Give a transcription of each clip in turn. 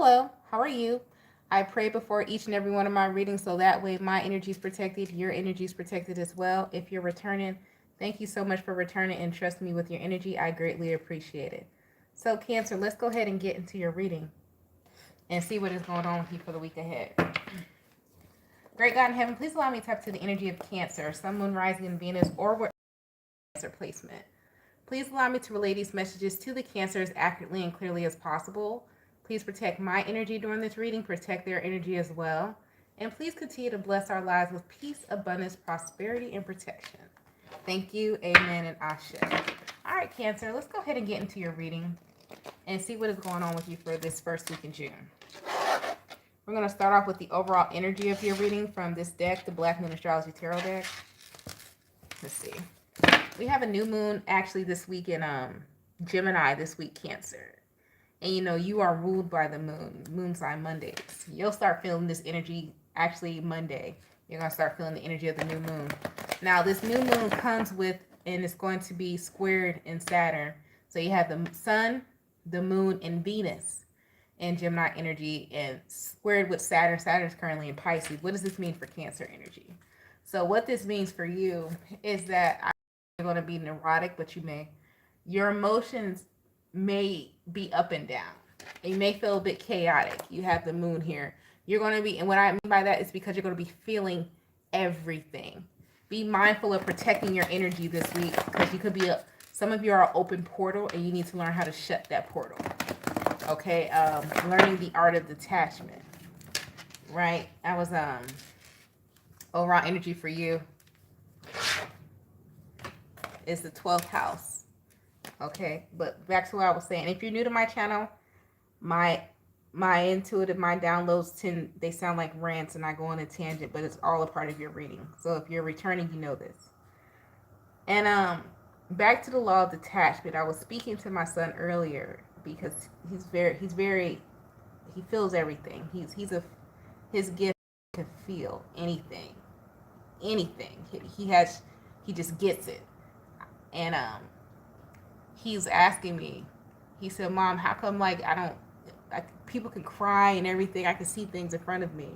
Hello, how are you? I pray before each and every one of my readings so that way my energy is protected, your energy is protected as well. If you're returning, thank you so much for returning and trust me with your energy. I greatly appreciate it. So, Cancer, let's go ahead and get into your reading and see what is going on with you for the week ahead. Great God in heaven, please allow me to tap to the energy of Cancer, Sun, Moon, Rising, in Venus, or what Cancer placement. Please allow me to relay these messages to the Cancer as accurately and clearly as possible. Please protect my energy during this reading, protect their energy as well. And please continue to bless our lives with peace, abundance, prosperity, and protection. Thank you, amen, and ashe. All right, Cancer, let's go ahead and get into your reading and see what is going on with you for this first week in June. We're going to start off with the overall energy of your reading from this deck, the Black Moon Astrology Tarot deck. Let's see. We have a new moon actually this week in Gemini this week, Cancer. And you are ruled by the moon sign Mondays. You'll start feeling this energy actually Monday. You're going to start feeling the energy of the new moon. Now, this new moon comes with, and it's going to be squared in Saturn. So you have the sun, the moon, and Venus in Gemini energy, and squared with Saturn. Saturn is currently in Pisces. What does this mean for Cancer energy? So what this means for you is that you're going to be neurotic, but your emotions may be up and down. You may feel a bit chaotic. You have the moon here. You're going to be, and what I mean by that is because you're going to be feeling everything. Be mindful of protecting your energy this week because you could be some of you are an open portal and you need to learn how to shut that portal. Okay, learning the art of detachment. Right? That was overall energy for you is the 12th house. Okay, but back to what I was saying. If you're new to my channel, my intuitive mind downloads they sound like rants and I go on a tangent, but it's all a part of your reading. So if you're returning, you know this. And back to the law of detachment. I was speaking to my son earlier because he feels everything. His gift to feel anything. He just gets it. And he's asking me, he said, Mom, how come people can cry and everything, I can see things in front of me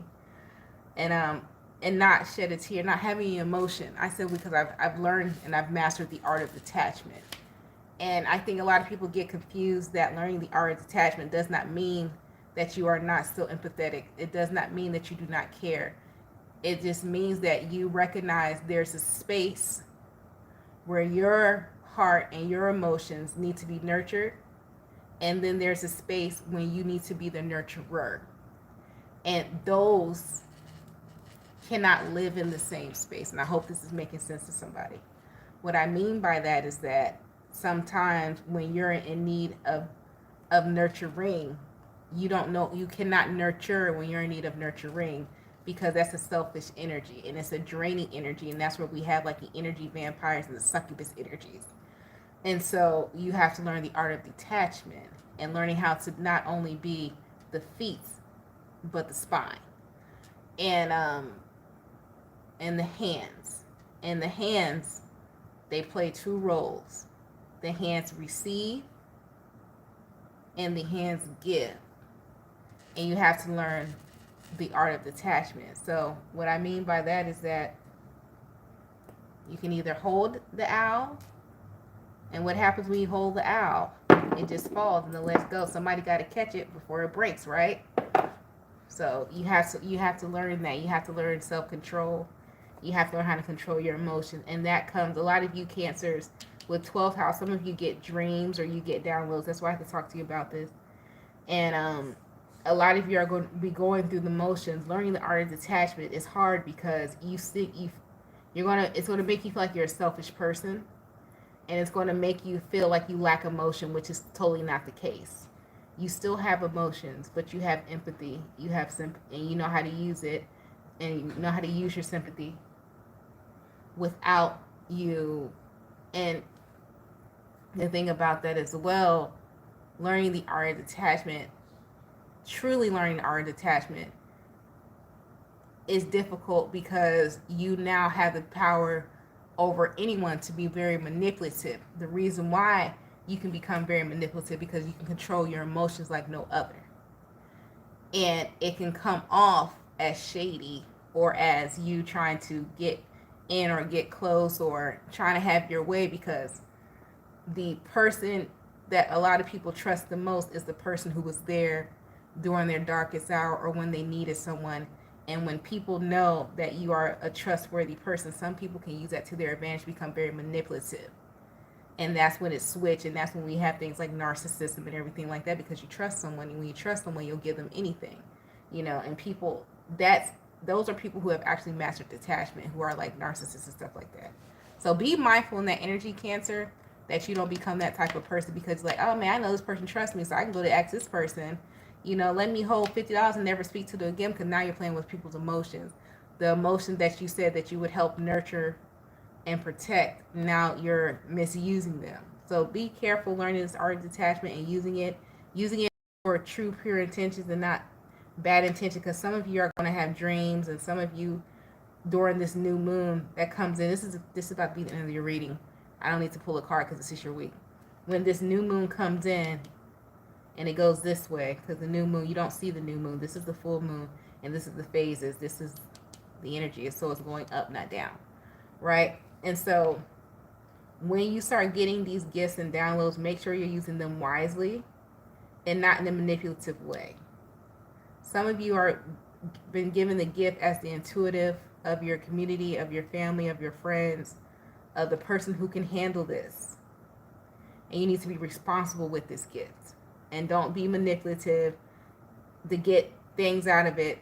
and not shed a tear, not having any emotion. I said, because I've learned and I've mastered the art of detachment. And I think a lot of people get confused that learning the art of detachment does not mean that you are not still empathetic. It does not mean that you do not care. It just means that you recognize there's a space where your heart and your emotions need to be nurtured, and then there's a space when you need to be the nurturer, and those cannot live in the same space. And I hope this is making sense to somebody. What I mean by that is that sometimes when you're in need of nurturing, you cannot nurture when you're in need of nurturing, because that's a selfish energy and it's a draining energy, and that's where we have like the energy vampires and the succubus energies. And so you have to learn the art of detachment and learning how to not only be the feet but the spine and the hands. And the hands, they play two roles. The hands receive and the hands give. And you have to learn the art of detachment. So what I mean by that is that you can either hold the owl, and what happens when you hold the owl? It just falls and then lets go. Somebody got to catch it before it breaks, right? So you have to learn that. You have to learn self-control. You have to learn how to control your emotions, and that comes, a lot of you Cancers with 12th house, some of you get dreams or you get downloads. That's why I have to talk to you about this. And a lot of you are going to be going through the motions. Learning the art of detachment is hard because it's going to make you feel like you're a selfish person, and it's going to make you feel like you lack emotion, which is totally not the case. You still have emotions, but you have empathy, you have sympathy, and you know how to use it, and you know how to use your sympathy without you. And the thing about that as well, learning the art of detachment, truly learning the art of detachment is difficult because you now have the power over anyone to be very manipulative. The reason why you can become very manipulative because you can control your emotions like no other. And it can come off as shady or as you trying to get in or get close or trying to have your way, because the person that a lot of people trust the most is the person who was there during their darkest hour or when they needed someone. And when people know that you are a trustworthy person, some people can use that to their advantage, become very manipulative. And that's when it switch, and that's when we have things like narcissism and everything like that, because you trust someone, and when you trust someone, you'll give them anything, you know. And people, those are people who have actually mastered detachment, who are like narcissists and stuff like that. So be mindful in that energy, Cancer, that you don't become that type of person, because like, oh man, I know this person trusts me, so I can go to ask this person, you know, let me hold $50 and never speak to them again, because now you're playing with people's emotions. The emotions that you said that you would help nurture and protect, now you're misusing them. So be careful learning this art of detachment and using it for true pure intentions and not bad intention, because some of you are going to have dreams, and some of you during this new moon that comes in, this is about to be the end of your reading. I don't need to pull a card because this is your week. When this new moon comes in and it goes this way, because the new moon, you don't see the new moon, this is the full moon, and this is the phases, this is the energy, so it's going up, not down, right? And so when you start getting these gifts and downloads, make sure you're using them wisely and not in a manipulative way. Some of you are been given the gift as the intuitive of your community, of your family, of your friends, of the person who can handle this. And you need to be responsible with this gift. And don't be manipulative to get things out of it,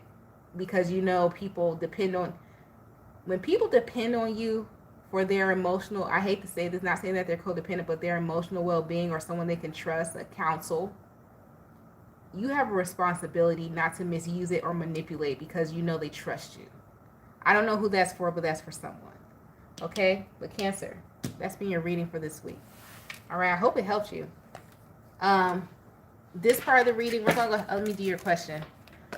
because you know people depend on, when people depend on you for their emotional, I hate to say this, not saying that they're codependent, but their emotional well-being, or someone they can trust, a counsel, you have a responsibility not to misuse it or manipulate, because you know they trust you. I don't know who that's for, but that's for someone. Okay? But Cancer, that's been your reading for this week. All right, I hope it helped you. This part of the reading, we're going to go, let me do your question.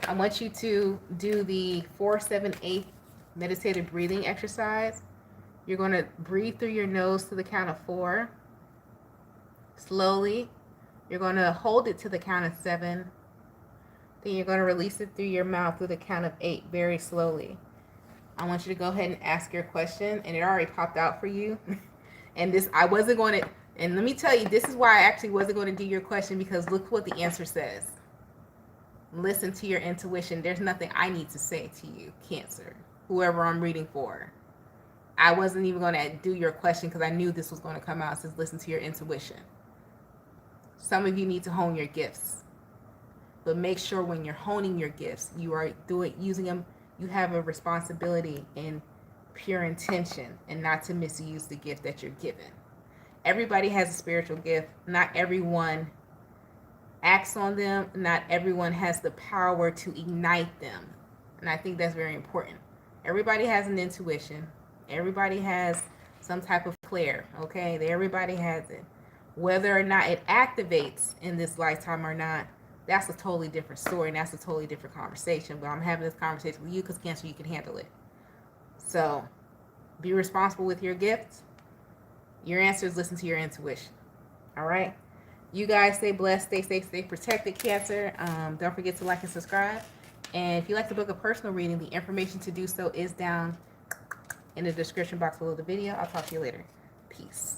I want you to do the 4-7-8 meditative breathing exercise. You're going to breathe through your nose to the count of 4. Slowly. You're going to hold it to the count of 7. Then you're going to release it through your mouth through the count of 8 very slowly. I want you to go ahead and ask your question, and it already popped out for you. And this, I wasn't going to, and let me tell you, this is why I actually wasn't going to do your question, because look what the answer says. Listen to your intuition. There's nothing I need to say to you, Cancer, whoever I'm reading for. I wasn't even going to do your question because I knew this was going to come out. It says listen to your intuition. Some of you need to hone your gifts, but make sure when you're honing your gifts, you are using them, you have a responsibility in pure intention and not to misuse the gift that you're given. Everybody has a spiritual gift. Not everyone acts on them. Not everyone has the power to ignite them. And I think that's very important. Everybody has an intuition. Everybody has some type of flair, okay? Everybody has it. Whether or not it activates in this lifetime or not, that's a totally different story, and that's a totally different conversation. But I'm having this conversation with you because Cancer, you can handle it. So be responsible with your gifts. Your answer is listen to your intuition. All right? You guys stay blessed, stay safe, stay protected, Cancer. Don't forget to like and subscribe. And if you'd like to book a personal reading, the information to do so is down in the description box below the video. I'll talk to you later. Peace.